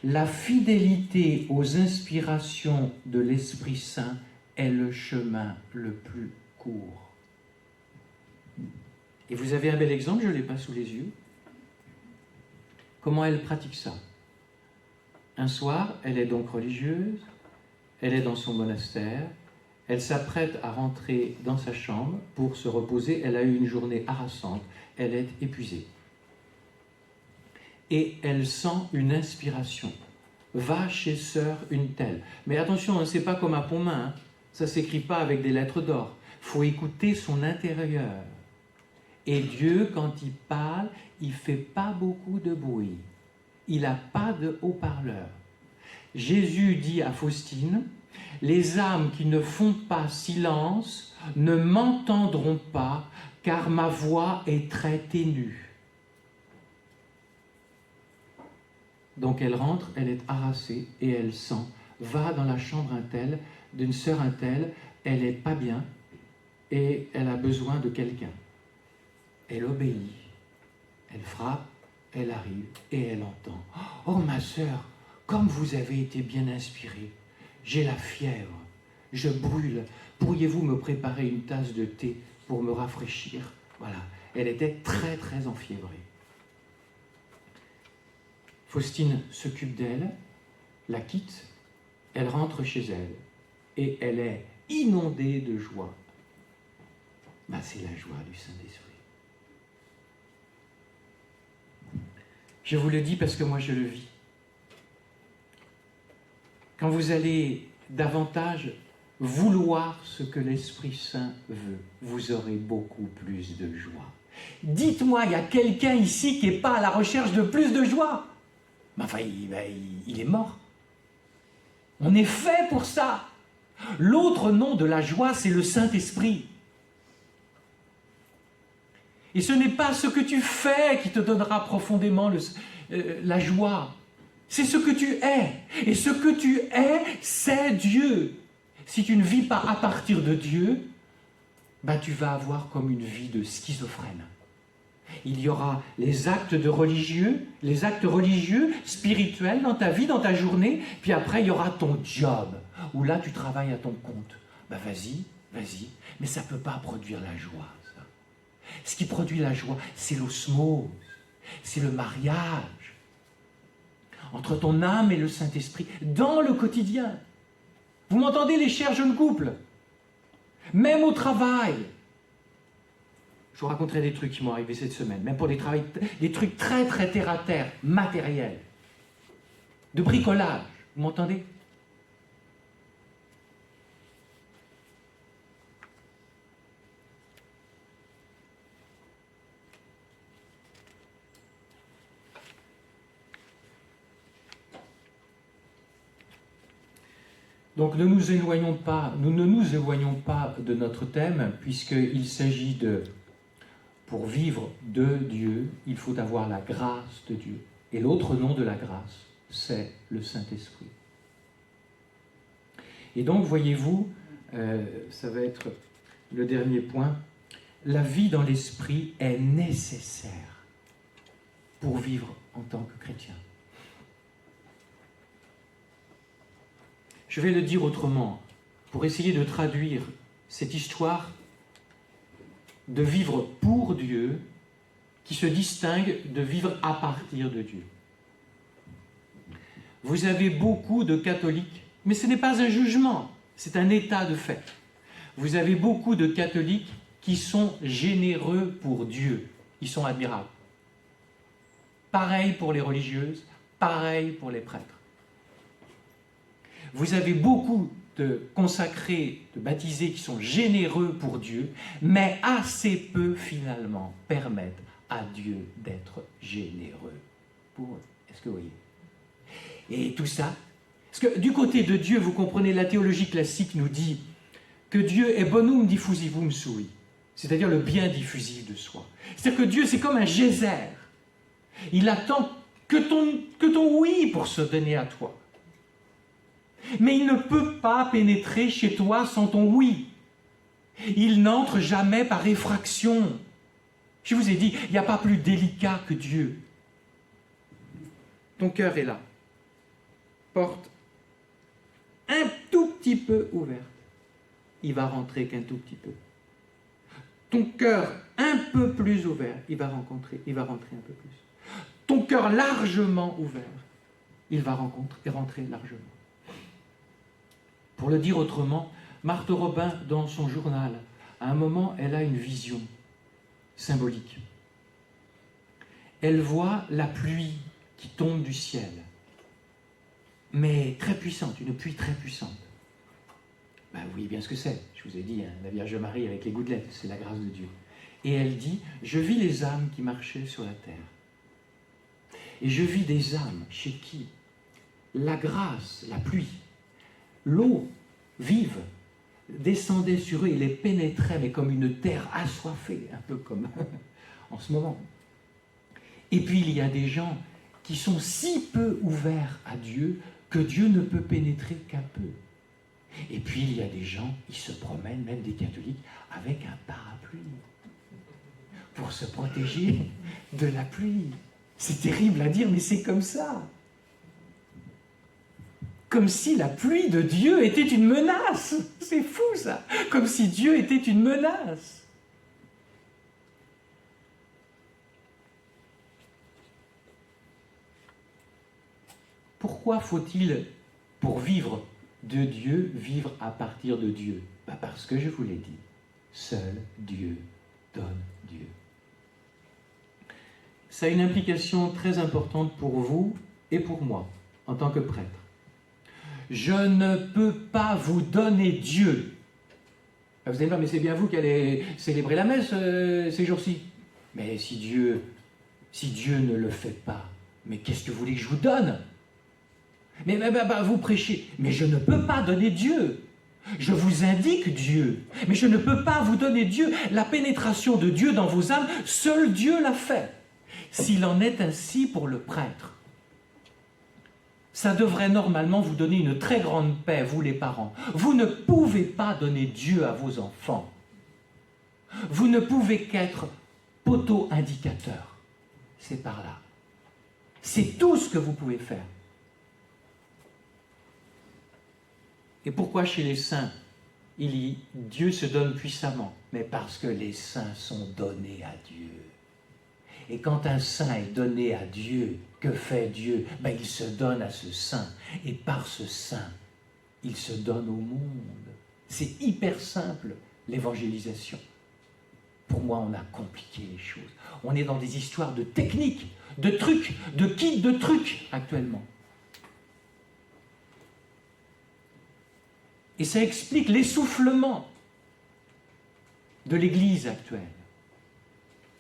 [SPEAKER 1] La fidélité aux inspirations de l'Esprit Saint est le chemin le plus court. Et vous avez un bel exemple, je ne l'ai pas sous les yeux. Comment elle pratique ça? Un soir, elle est donc religieuse, elle est dans son monastère, elle s'apprête à rentrer dans sa chambre pour se reposer, elle a eu une journée harassante, elle est épuisée. Et elle sent une inspiration. Va chez sœur une telle. Mais attention, c'est pas comme à Pontmain, ça ne s'écrit pas avec des lettres d'or. Il faut écouter son intérieur. Et Dieu, quand il parle, il ne fait pas beaucoup de bruit. Il n'a pas de haut-parleur. Jésus dit à Faustine, « Les âmes qui ne font pas silence ne m'entendront pas, car ma voix est très ténue. » Donc elle rentre, elle est harassée et elle sent, va dans la chambre un tel, d'une sœur un tel, elle n'est pas bien et elle a besoin de quelqu'un. Elle obéit, elle frappe, elle arrive et elle entend. « Oh ma sœur, comme vous avez été bien inspirée, j'ai la fièvre, je brûle, pourriez-vous me préparer une tasse de thé pour me rafraîchir ?» Voilà, elle était très très enfiévrée. Faustine s'occupe d'elle, la quitte, elle rentre chez elle et elle est inondée de joie. Ben, c'est la joie du Saint-Esprit. Je vous le dis parce que moi je le vis. Quand vous allez davantage vouloir ce que l'Esprit Saint veut, vous aurez beaucoup plus de joie. Dites-moi, il y a quelqu'un ici qui n'est pas à la recherche de plus de joie? Enfin, il est mort. On est fait pour ça. L'autre nom de la joie, c'est le Saint-Esprit. Et ce n'est pas ce que tu fais qui te donnera profondément la joie. C'est ce que tu es. Et ce que tu es, c'est Dieu. Si tu ne vis pas à partir de Dieu, ben tu vas avoir comme une vie de schizophrène. Il y aura les actes religieux, spirituels dans ta vie, dans ta journée, puis après il y aura ton job, où là tu travailles à ton compte. Ben vas-y, mais ça ne peut pas produire la joie. Ça. Ce qui produit la joie, c'est l'osmose, c'est le mariage entre ton âme et le Saint-Esprit, dans le quotidien. Vous m'entendez, les chers jeunes couples? Même au travail. Je vous raconterai des trucs qui m'ont arrivé cette semaine, même pour des trucs très très terre à terre, matériels, de bricolage. Vous m'entendez? Donc nous ne nous éloignons pas de notre thème, puisqu'il s'agit de, pour vivre de Dieu, il faut avoir la grâce de Dieu. Et l'autre nom de la grâce, c'est le Saint-Esprit. Et donc, voyez-vous, ça va être le dernier point, la vie dans l'Esprit est nécessaire pour vivre en tant que chrétien. Je vais le dire autrement, pour essayer de traduire cette histoire de vivre pour Dieu, qui se distingue de vivre à partir de Dieu. Vous avez beaucoup de catholiques, mais ce n'est pas un jugement, c'est un état de fait. Vous avez beaucoup de catholiques qui sont généreux pour Dieu, ils sont admirables. Pareil pour les religieuses, pareil pour les prêtres. Vous avez beaucoup de consacrés, de baptisés qui sont généreux pour Dieu, mais assez peu finalement permettent à Dieu d'être généreux pour eux. Est-ce que vous voyez? Et tout ça, parce que du côté de Dieu, vous comprenez, la théologie classique nous dit que Dieu est bonum diffusivum sui, c'est-à-dire le bien diffusif de soi. C'est-à-dire que Dieu, c'est comme un geyser. Il attend que ton oui pour se donner à toi. Mais il ne peut pas pénétrer chez toi sans ton oui. Il n'entre jamais par effraction. Je vous ai dit, il n'y a pas plus délicat que Dieu. Ton cœur est là. Porte un tout petit peu ouverte. Il va rentrer qu'un tout petit peu. Ton cœur un peu plus ouvert, il va rentrer un peu plus. Ton cœur largement ouvert, il va rentrer largement. Pour le dire autrement, Marthe Robin, dans son journal, à un moment, elle a une vision symbolique. Elle voit la pluie qui tombe du ciel, mais très puissante, une pluie très puissante. Ben, vous voyez bien ce que c'est. Je vous ai dit, hein, la Vierge Marie avec les gouttelettes, c'est la grâce de Dieu. Et elle dit, je vis les âmes qui marchaient sur la terre. Et je vis des âmes chez qui la grâce, la pluie, l'eau vive descendait sur eux et les pénétrait, mais comme une terre assoiffée, un peu comme en ce moment. Et puis il y a des gens qui sont si peu ouverts à Dieu que Dieu ne peut pénétrer qu'un peu. Et puis il y a des gens qui se promènent, même des catholiques, avec un parapluie pour se protéger de la pluie. C'est terrible à dire, mais c'est comme ça. Comme si la pluie de Dieu était une menace. C'est fou ça. Comme si Dieu était une menace. Pourquoi faut-il, pour vivre de Dieu, vivre à partir de Dieu? Parce que je vous l'ai dit, seul Dieu donne Dieu. Ça a une implication très importante pour vous et pour moi, en tant que prêtre. Je ne peux pas vous donner Dieu. Vous allez me dire, mais c'est bien vous qui allez célébrer la messe ces jours-ci. Mais si Dieu ne le fait pas, mais qu'est-ce que vous voulez que je vous donne? Mais vous prêchez. Mais je ne peux pas donner Dieu. Je vous indique Dieu. Mais je ne peux pas vous donner Dieu. La pénétration de Dieu dans vos âmes, seul Dieu l'a fait. S'il en est ainsi pour le prêtre, ça devrait normalement vous donner une très grande paix, vous les parents. Vous ne pouvez pas donner Dieu à vos enfants. Vous ne pouvez qu'être poteau-indicateur. C'est par là. C'est tout ce que vous pouvez faire. Et pourquoi chez les saints, Dieu se donne puissamment? Mais parce que les saints sont donnés à Dieu. Et quand un saint est donné à Dieu, que fait Dieu? Il se donne à ce saint. Et par ce saint, il se donne au monde. C'est hyper simple, l'évangélisation. Pour moi, on a compliqué les choses. On est dans des histoires de techniques, de trucs, de kits de trucs actuellement. Et ça explique l'essoufflement de l'Église actuelle.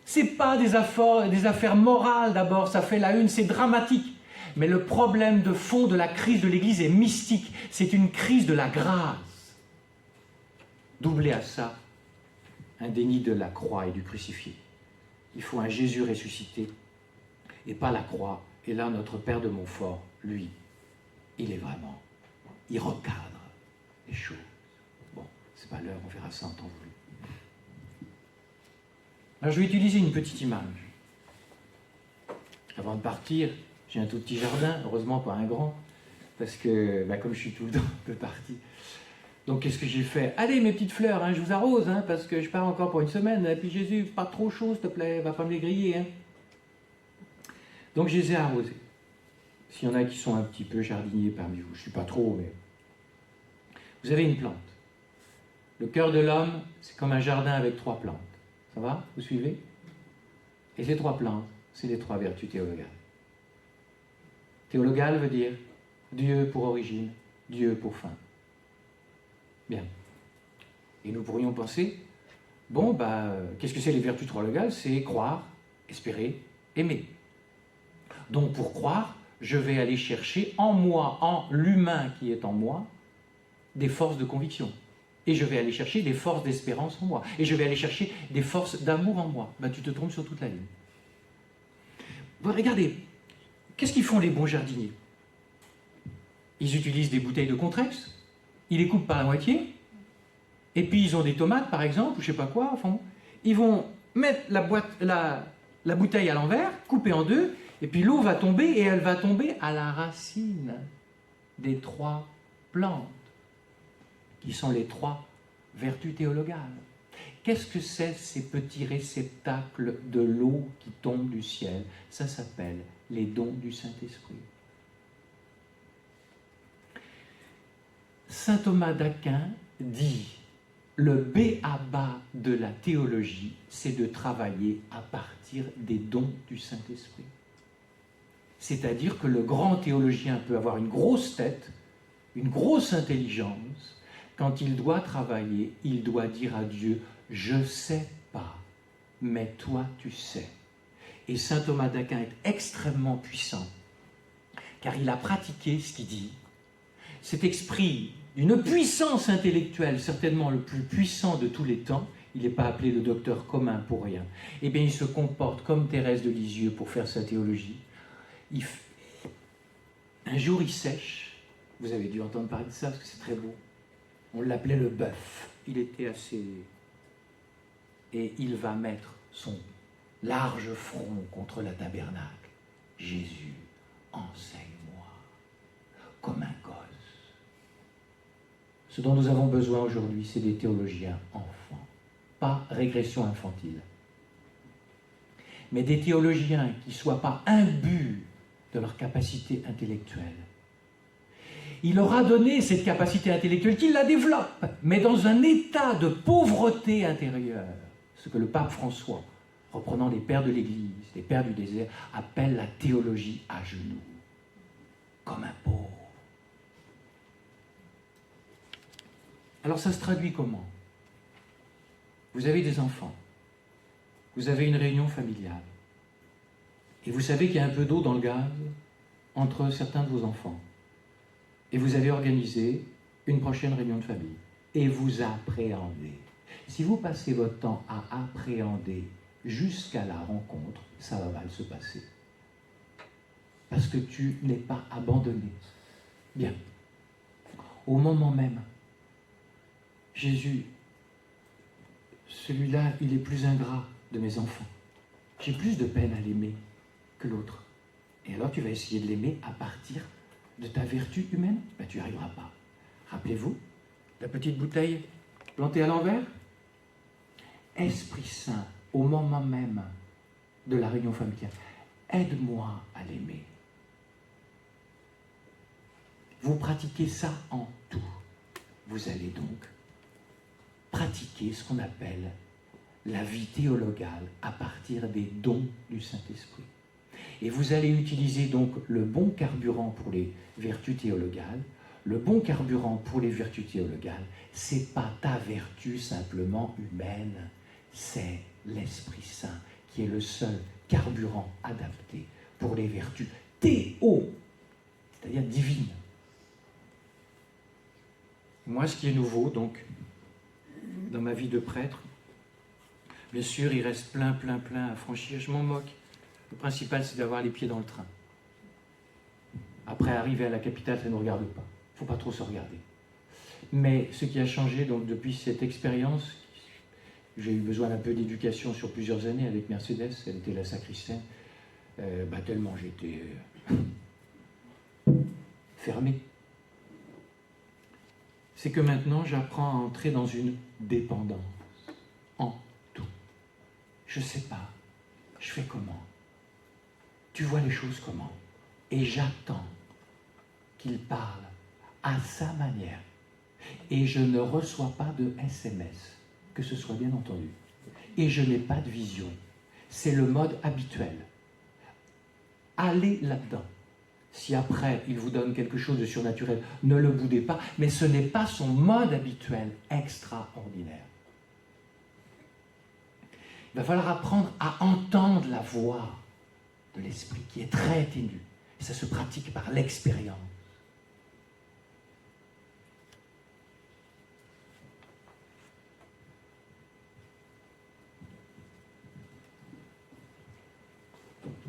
[SPEAKER 1] Ce n'est pas des affaires morales d'abord, ça fait la une, c'est dramatique. Mais le problème de fond de la crise de l'Église est mystique. C'est une crise de la grâce. Doublé à ça, un déni de la croix et du crucifié. Il faut un Jésus ressuscité et pas la croix. Et là, notre Père de Montfort, lui, il recadre les choses. Bon, c'est pas l'heure, on verra ça en temps voulu. Alors je vais utiliser une petite image. Avant de partir, j'ai un tout petit jardin, heureusement pas un grand, parce que comme je suis tout le temps un peu parti. Donc qu'est-ce que j'ai fait? Allez mes petites fleurs, je vous arrose, parce que je pars encore pour une semaine, et puis Jésus, pas trop chaud s'il te plaît, va pas me les griller. Donc je les ai arrosés. S'il y en a qui sont un petit peu jardiniers parmi vous, je ne suis pas trop, mais... Vous avez une plante. Le cœur de l'homme, c'est comme un jardin avec 3 plantes. Ça va? Vous suivez? Et ces 3 plantes, c'est les 3 vertus théologales. Théologal veut dire Dieu pour origine, Dieu pour fin. Bien. Et nous pourrions penser, qu'est-ce que c'est les vertus théologales? C'est croire, espérer, aimer. Donc pour croire, je vais aller chercher en moi, en l'humain qui est en moi, des forces de conviction. Et je vais aller chercher des forces d'espérance en moi. Et je vais aller chercher des forces d'amour en moi. Tu te trompes sur toute la ligne. Regardez, qu'est-ce qu'ils font les bons jardiniers? Ils utilisent des bouteilles de Contrex, ils les coupent par la moitié, et puis ils ont des tomates par exemple, ou je sais pas quoi, ils vont mettre la bouteille à l'envers, couper en 2, et puis l'eau va tomber, et elle va tomber à la racine des 3 plantes, qui sont les 3 vertus théologales. Qu'est-ce que c'est ces petits réceptacles de l'eau qui tombent du ciel? Ça s'appelle les dons du Saint-Esprit. Saint Thomas d'Aquin dit, le b.a.-ba de la théologie, c'est de travailler à partir des dons du Saint-Esprit. C'est-à-dire que le grand théologien peut avoir une grosse tête, une grosse intelligence. Quand il doit travailler, il doit dire à Dieu, je ne sais pas, mais toi tu sais. Et saint Thomas d'Aquin est extrêmement puissant, car il a pratiqué ce qu'il dit, cet esprit d'une puissance intellectuelle, certainement le plus puissant de tous les temps. Il n'est pas appelé le docteur commun pour rien. Eh bien, il se comporte comme Thérèse de Lisieux pour faire sa théologie. Un jour, il sèche. Vous avez dû entendre parler de ça, parce que c'est très beau. On l'appelait le bœuf. Il était assez... Et il va mettre son large front contre la tabernacle. Jésus, enseigne-moi comme un gosse. Ce dont nous avons besoin aujourd'hui, c'est des théologiens enfants, pas régression infantile, mais des théologiens qui ne soient pas imbus de leur capacité intellectuelle. Il leur a donné cette capacité intellectuelle, qu'il la développe, mais dans un état de pauvreté intérieure, ce que le pape François, reprenant les pères de l'Église, les pères du désert, appelle la théologie à genoux, comme un pauvre. Alors ça se traduit comment? Vous avez des enfants, vous avez une réunion familiale, et vous savez qu'il y a un peu d'eau dans le gaz entre certains de vos enfants. Et vous avez organisé une prochaine réunion de famille. Et vous appréhendez. Si vous passez votre temps à appréhender jusqu'à la rencontre, ça va mal se passer. Parce que tu n'es pas abandonné. Bien. Au moment même, Jésus, celui-là, il est plus ingrat de mes enfants. J'ai plus de peine à l'aimer que l'autre. Et alors tu vas essayer de l'aimer à partir de ta vertu humaine? Ben, tu n'y arriveras pas. Rappelez-vous, la petite bouteille plantée à l'envers? Esprit Saint, au moment même de la réunion familiale, aide-moi à l'aimer. Vous pratiquez ça en tout. Vous allez donc pratiquer ce qu'on appelle la vie théologale à partir des dons du Saint-Esprit. Et vous allez utiliser donc le bon carburant pour les vertus théologales. Le bon carburant pour les vertus théologales, c'est pas ta vertu simplement humaine, c'est l'Esprit Saint qui est le seul carburant adapté pour les vertus théo, c'est-à-dire divines. Moi, ce qui est nouveau, donc, dans ma vie de prêtre, bien sûr, il reste plein à franchir, je m'en moque. Le principal, c'est d'avoir les pieds dans le train. Après, arriver à la capitale, ça ne nous regarde pas. Il ne faut pas trop se regarder. Mais ce qui a changé, donc, depuis cette expérience, j'ai eu besoin d'un peu d'éducation sur plusieurs années avec Mercedes, elle était la sacristaine, tellement j'étais fermé. C'est que maintenant, j'apprends à entrer dans une dépendance en tout. Je ne sais pas, je fais comment? Tu vois les choses comment? Et j'attends qu'il parle à sa manière. Et je ne reçois pas de SMS, que ce soit bien entendu. Et je n'ai pas de vision. C'est le mode habituel. Allez là-dedans. Si après, il vous donne quelque chose de surnaturel, ne le boudez pas, mais ce n'est pas son mode habituel extraordinaire. Il va falloir apprendre à entendre la voix de l'esprit, qui est très ténue. Et ça se pratique par l'expérience.